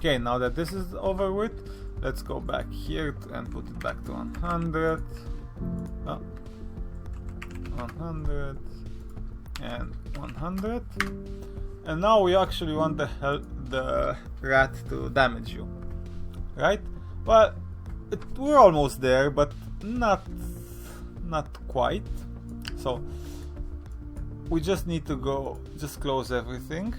Okay, now that this is over with, let's go back here and put it back to 100. 100 and 100. And now we actually want the rat to damage you, right? Well, we're almost there, but not quite. So we just need to just close everything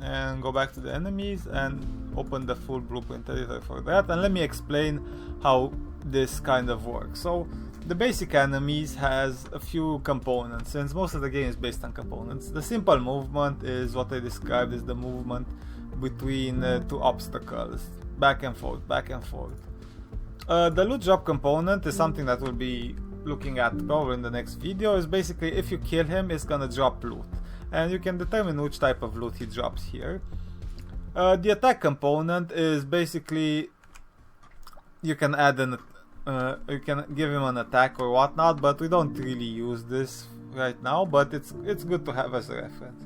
and go back to the enemies and open the full blueprint editor for that. And let me explain how this kind of works. So the basic enemies has a few components, since most of the game is based on components. The simple movement is what I described as the movement between two obstacles, back and forth, back and forth. The loot drop component is something that we'll be looking at probably in the next video. Is basically if you kill him, it's gonna drop loot, and you can determine which type of loot he drops here. The attack component is basically you can add you can give him an attack or whatnot, but we don't really use this right now, but it's good to have as a reference.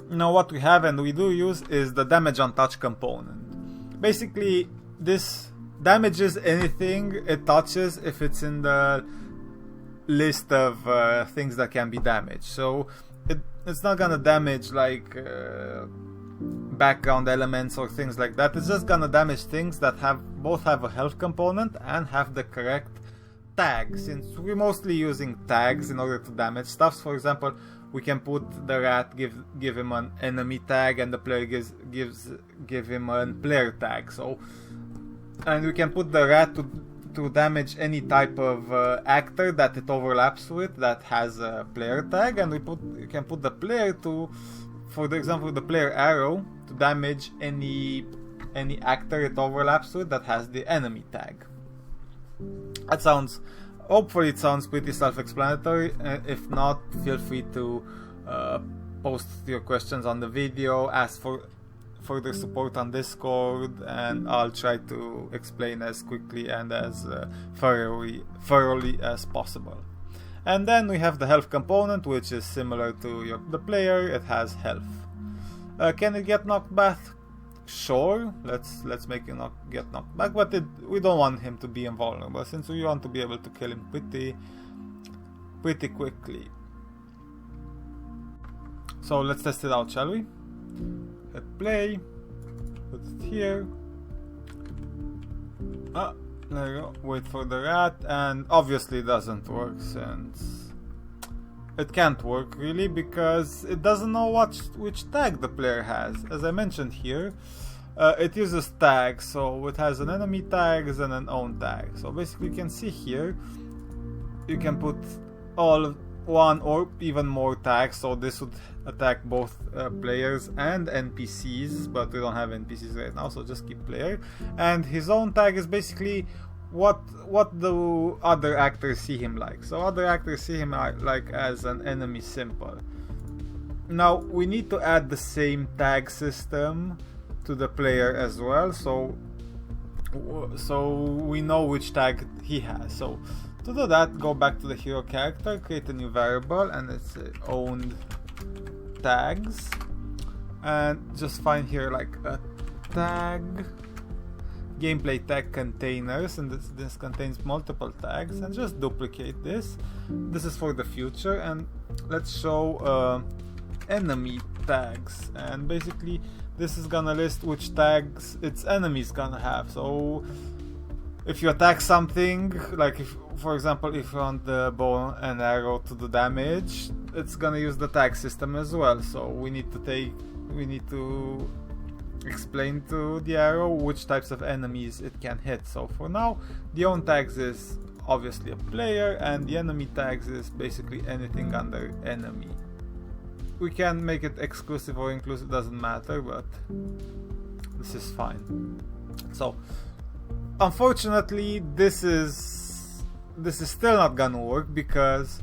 Now what we have and we do use is the damage on touch component. Basically this damages anything it touches if it's in the list of things that can be damaged. So it's not gonna damage like background elements or things like that. It's just gonna damage things that both have a health component and have the correct tag, since we're mostly using tags in order to damage stuff. For example, we can put the rat, give him an enemy tag, and the player give him a player tag. So, and we can put the rat to damage any type of actor that it overlaps with that has a player tag, and we can put the player to, for example, the player arrow to damage any actor it overlaps with that has the enemy tag. Hopefully it sounds pretty self-explanatory. If not, feel free to post your questions on the video, ask for further support on Discord, and I'll try to explain as quickly and as thoroughly as possible. And then we have the health component, which is similar to the player. It has health. Can it get knocked back? Sure, let's make it get knocked back, but we don't want him to be invulnerable, since we want to be able to kill him pretty quickly. So let's test it out, shall we? Hit play, put it here. There you go. Wait for the rat, and obviously it doesn't work, since it can't work really, because it doesn't know which tag the player has. As I mentioned here, it uses tags, so it has an enemy tag and an own tag. So basically you can see here, you can put one or even more tags, so this would attack both players and NPCs, but we don't have NPCs right now, so just keep player. And his own tag is basically what do other actors see him like. So other actors see him like as an enemy simple. Now we need to add the same tag system to the player as well, so we know which tag he has. So to do that, go back to the hero character, create a new variable, and it's owned tags, and just find here like a tag, gameplay tag containers, and this contains multiple tags, and just duplicate this. This is for the future, and let's show enemy tags, and basically this is gonna list which tags its enemies gonna have. So if you attack something, like for example if you want the bow and arrow to do damage, it's gonna use the tag system as well. So we need to explain to the arrow which types of enemies it can hit. So for now, the own tags is obviously a player, and the enemy tags is basically anything under enemy. We can make it exclusive or inclusive, doesn't matter, but this is fine. So unfortunately this is still not gonna work, because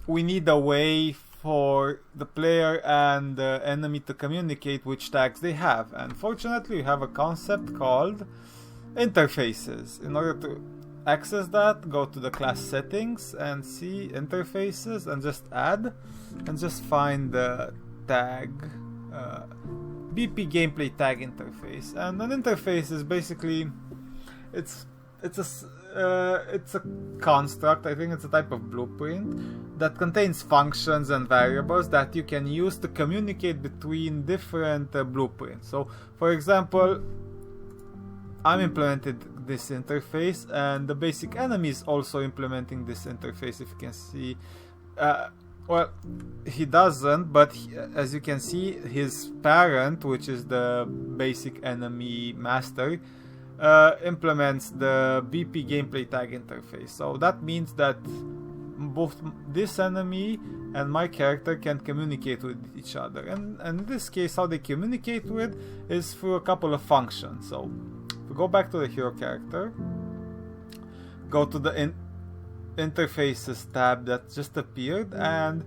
we need a way for the player and the enemy to communicate which tags they have. And fortunately we have a concept called interfaces. In order to access that, go to the class settings and see interfaces, and just add, and just find the tag BP gameplay tag interface. And an interface is basically it's a construct. I think it's a type of blueprint that contains functions and variables that you can use to communicate between different blueprints. So, for example, I'm implemented this interface, and the basic enemy is also implementing this interface. If you can see, well, he doesn't, but as you can see, his parent, which is the basic enemy master, implements the BP gameplay tag interface. So that means that both this enemy and my character can communicate with each other, and in this case how they communicate with is through a couple of functions. So if we go back to the hero character, go to the interfaces tab that just appeared, and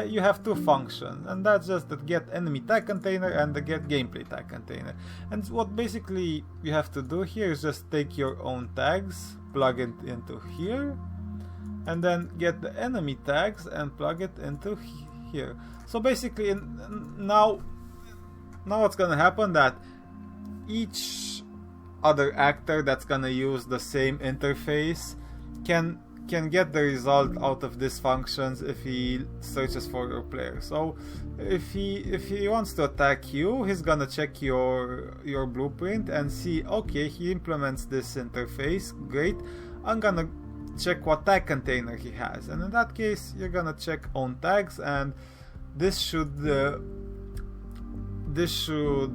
you have two functions, and that's just the get enemy tag container and the get gameplay tag container. And what basically you have to do here is just take your own tags, plug it into here, and then get the enemy tags and plug it into here. So basically now what's gonna happen, that each other actor that's gonna use the same interface can get the result out of these functions if he searches for your player. So if he wants to attack you, he's gonna check your blueprint and see, okay, he implements this interface, great, I'm gonna check what tag container he has, and in that case you're gonna check own tags, and this should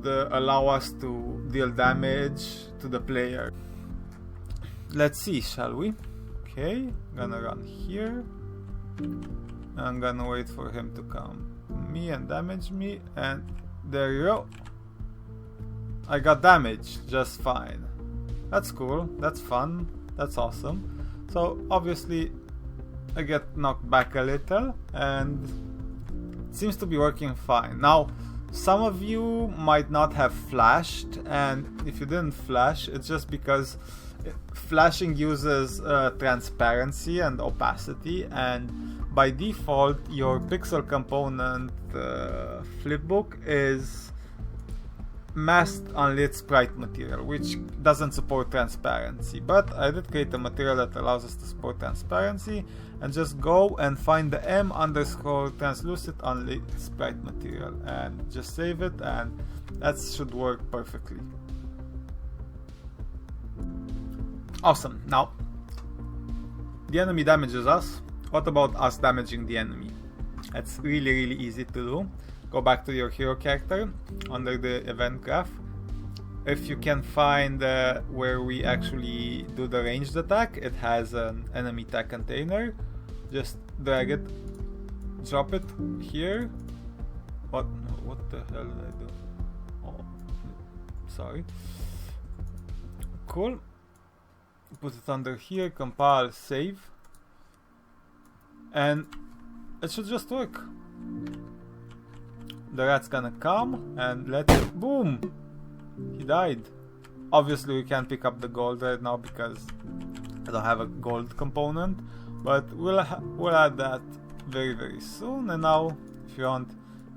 allow us to deal damage to the player. Let's see, shall we? Okay, gonna run here. I'm gonna wait for him to come me and damage me, and there you go. I got damaged just fine. That's cool, that's fun, that's awesome. So obviously I get knocked back a little, and it seems to be working fine. Now some of you might not have flashed, and if you didn't flash, it's just because flashing uses transparency and opacity, and by default your pixel component flipbook is masked unlit sprite material, which doesn't support transparency. But I did create a material that allows us to support transparency, and just go and find the m_translucent unlit sprite material and just save it, and that should work perfectly. Awesome. Now the enemy damages us. What about us damaging the enemy? That's really easy to do. Go back to your hero character under the event graph. If you can find where we actually do the ranged attack, it has an enemy tag container. Just drag it, drop it here. What the hell did I do? Oh, sorry. Cool. Put it under here, compile, save, and it should just work. The rat's gonna come and let it, boom, he died. Obviously we can't pick up the gold right now because I don't have a gold component, but we'll add that very soon. And now if you want,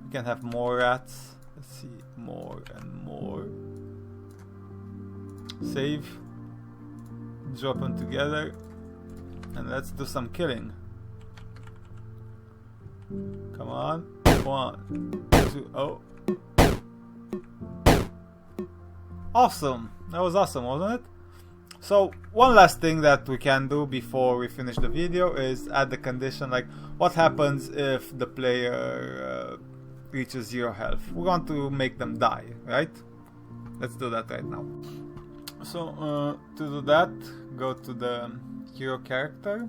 you can have more rats. Let's see, more and more. Save, drop them together, and let's do some killing. Come on, 1, 2, oh. Awesome, that was awesome, wasn't it? So one last thing that we can do before we finish the video is add the condition, like what happens if the player reaches 0 health. We want to make them die, right? Let's do that right now. So to do that, go to the hero character,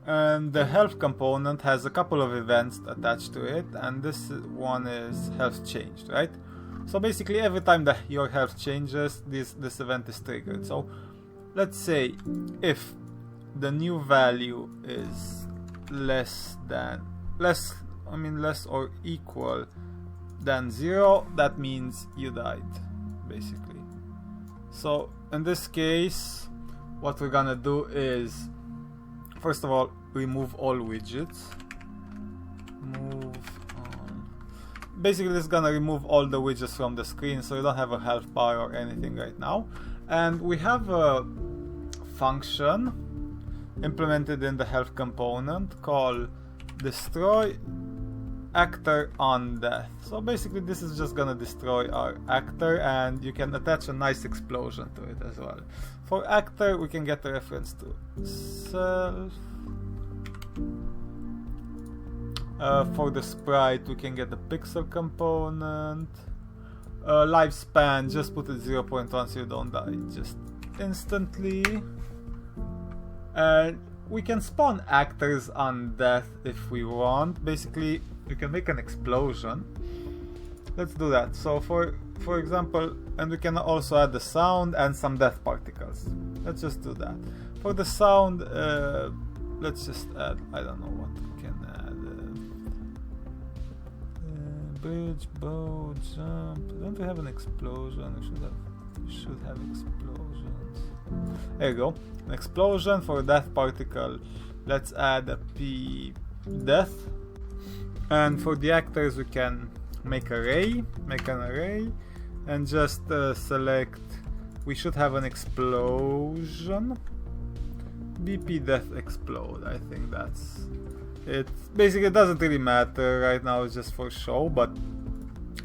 and the health component has a couple of events attached to it, and this one is health changed, right? So basically every time that your health changes, this event is triggered. So let's say if the new value is less or equal than 0, that means you died, basically. So in this case, what we're gonna do is, first of all, remove all widgets. Move on. basically this is gonna remove all the widgets from the screen, so you don't have a health bar or anything right now. And we have a function implemented in the health component called destroy actor on death. So basically this is just gonna destroy our actor, and you can attach a nice explosion to it as well. For actor we can get a reference to self. For the sprite we can get the pixel component. Lifespan, just put it 0.1 so you don't die just instantly. And we can spawn actors on death if we want. Basically you can make an explosion. Let's do that. So for example, and we can also add the sound and some death particles. Let's just do that. For the sound, let's just add, I don't know what we can add. Bridge, bow, jump. Don't we have an explosion? We should have explosions. There you go. An explosion for death particle. Let's add a p death. And for the actors we can make an array, and just select, we should have an explosion. BP death explode, I think that's it. Basically it doesn't really matter right now, it's just for show, but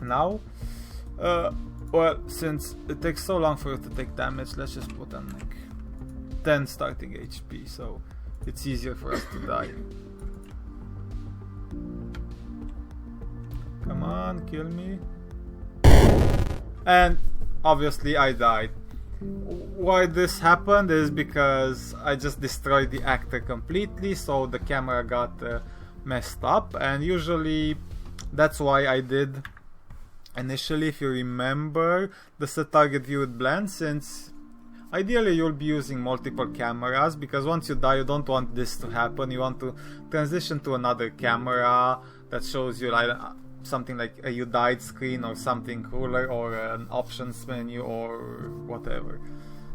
now, well, since it takes so long for it to take damage, let's just put on like 10 starting HP, so it's easier for us to die. Come on, kill me. And obviously I died. Why this happened is because I just destroyed the actor completely, so the camera got messed up, and usually that's why I did initially, if you remember, the set target view with blend, since ideally you'll be using multiple cameras, because once you die you don't want this to happen. You want to transition to another camera that shows you like something like a you died screen or something cooler, or an options menu or whatever.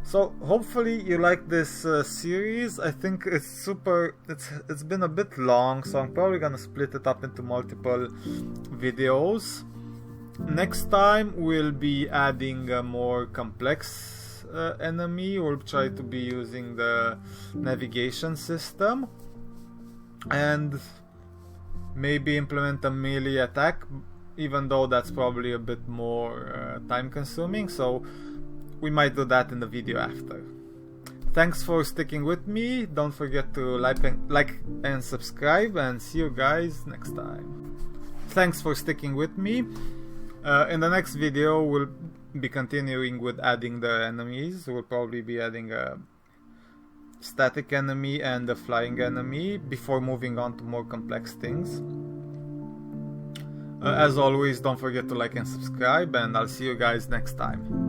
So hopefully you like this series. I think it's it's been a bit long, so I'm probably gonna split it up into multiple videos. Next time we'll be adding a more complex enemy. We'll try to be using the navigation system and maybe implement a melee attack, even though that's probably a bit more time consuming, so we might do that in the video after. Thanks for sticking with me. Don't forget to like and subscribe, and see you guys next time. Thanks for sticking with me. In the next video we'll be continuing with adding the enemies. We'll probably be adding a static enemy and a flying enemy before moving on to more complex things. As always, don't forget to like and subscribe, and I'll see you guys next time.